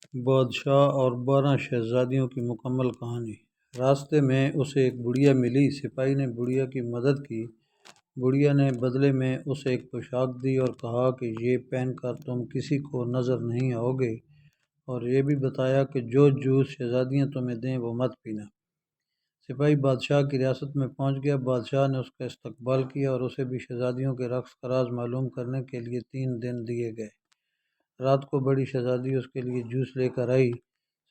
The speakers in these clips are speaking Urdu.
بادشاہ اور 12 شہزادیوں کی مکمل کہانی۔ راستے میں اسے ایک بڑھیا ملی۔ سپاہی نے بڑھیا کی مدد کی۔ بڑھیا نے بدلے میں اسے ایک پوشاک دی اور کہا کہ یہ پہن کر تم کسی کو نظر نہیں آؤ گے، اور یہ بھی بتایا کہ جو جوس شہزادیاں تمہیں دیں وہ مت پینا۔ سپاہی بادشاہ کی ریاست میں پہنچ گیا۔ بادشاہ نے اس کا استقبال کیا اور اسے بھی شہزادیوں کے رقص کا راز معلوم کرنے کے لیے 3 دن دیے گئے۔ رات کو بڑی شہزادی اس کے لیے جوس لے کر آئی۔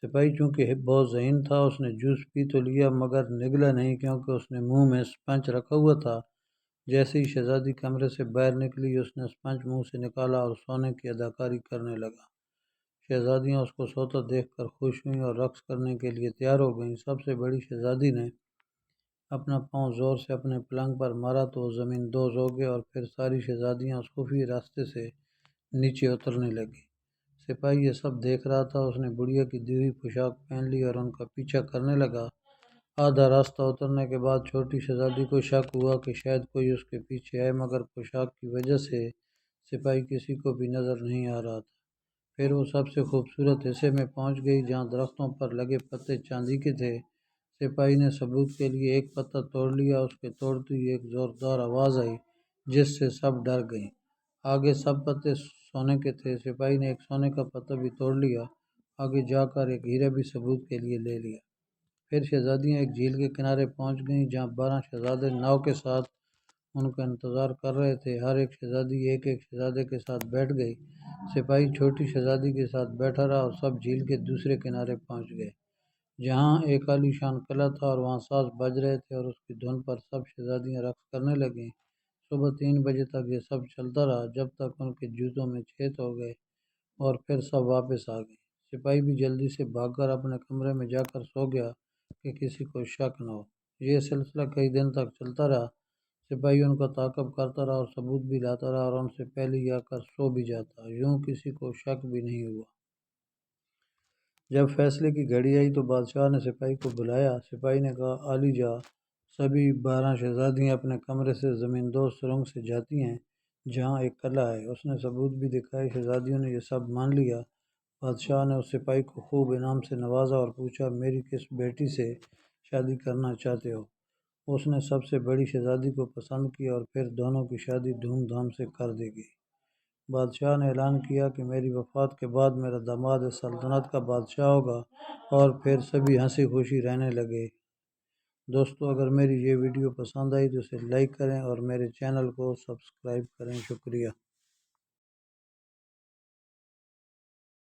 سپاہی چونکہ بہت ذہین تھا، اس نے جوس پی تو لیا مگر نگلا نہیں، کیونکہ اس نے منہ میں اسپنج رکھا ہوا تھا۔ جیسے ہی شہزادی کمرے سے باہر نکلی، اس نے اسپنج منہ سے نکالا اور سونے کی اداکاری کرنے لگا۔ شہزادیاں اس کو سوتا دیکھ کر خوش ہوئیں اور رقص کرنے کے لیے تیار ہو گئیں۔ سب سے بڑی شہزادی نے اپنا پاؤں زور سے اپنے پلنگ پر مارا تو وہ زمین دوز ہو گیا، اور پھر ساری شہزادیاں اس خفیہ راستے سے نیچے اترنے لگیں۔ سپاہی یہ سب دیکھ رہا تھا۔ اس نے بڑھیا کی دی ہوئی پوشاک پہن لی اور ان کا پیچھا کرنے لگا۔ آدھا راستہ اترنے کے بعد چھوٹی شہزادی کو شک ہوا کہ شاید کوئی اس کے پیچھے ہے، مگر پوشاک کی وجہ سے سپاہی کسی کو بھی نظر نہیں آ رہا تھا۔ پھر وہ سب سے خوبصورت حصے میں پہنچ گئی، جہاں درختوں پر لگے پتے چاندی کے تھے۔ سپاہی نے ثبوت کے لیے ایک پتا توڑ لیا۔ اس کے توڑتے ہی ایک زوردار آواز آئی جس سے سب ڈر گئیں۔ آگے سب پتے سونے کے تھے۔ سپاہی نے ایک سونے کا پتا بھی توڑ لیا۔ آگے جا کر ایک ہیرا بھی ثبوت کے لیے لے لیا۔ پھر شہزادیاں ایک جھیل کے کنارے پہنچ گئیں، جہاں 12 شہزادے ناؤ کے ساتھ ان کا انتظار کر رہے تھے۔ ہر ایک شہزادی ایک ایک شہزادے کے ساتھ بیٹھ گئی۔ سپاہی چھوٹی شہزادی کے ساتھ بیٹھا رہا اور سب جھیل کے دوسرے کنارے پہنچ گئے، جہاں ایک عالی شان قلعہ تھا اور وہاں ساز بج رہے تھے اور اس کی دھن پر سب شہزادیاں رقص کرنے لگیں۔ صبح 3 بجے تک یہ سب چلتا رہا، جب تک ان کے جوتوں میں چھید ہو گئے اور پھر سب واپس آ گئے۔ سپاہی بھی جلدی سے بھاگ کر اپنے کمرے میں جا کر سو گیا کہ کسی کو شک نہ ہو۔ یہ سلسلہ کئی دن تک چلتا رہا۔ سپاہی ان کا تعاقب کرتا رہا اور ثبوت بھی لاتا رہا اور ان سے پہلے ہی آ کر سو بھی جاتا۔ یوں کسی کو شک بھی نہیں ہوا۔ جب فیصلے کی گھڑی آئی تو بادشاہ نے سپاہی کو بلایا۔ سپاہی نے کہا، عالی جاں، سبھی 12 شہزادیاں اپنے کمرے سے زمین دوز سرنگ سے جاتی ہیں، جہاں ایک قلعہ ہے۔ اس نے ثبوت بھی دکھائے۔ شہزادیوں نے یہ سب مان لیا۔ بادشاہ نے اس سپاہی کو خوب انعام سے نوازا اور پوچھا، میری کس بیٹی سے شادی کرنا چاہتے ہو؟ اس نے سب سے بڑی شہزادی کو پسند کیا اور پھر دونوں کی شادی دھوم دھام سے کر دی گئی۔ بادشاہ نے اعلان کیا کہ میری وفات کے بعد میرا داماد اس سلطنت کا بادشاہ ہوگا، اور پھر سبھی ہنسی خوشی رہنے لگے۔ دوستو، اگر میری یہ ویڈیو پسند آئی تو اسے لائک کریں اور میرے چینل کو سبسکرائب کریں۔ شکریہ۔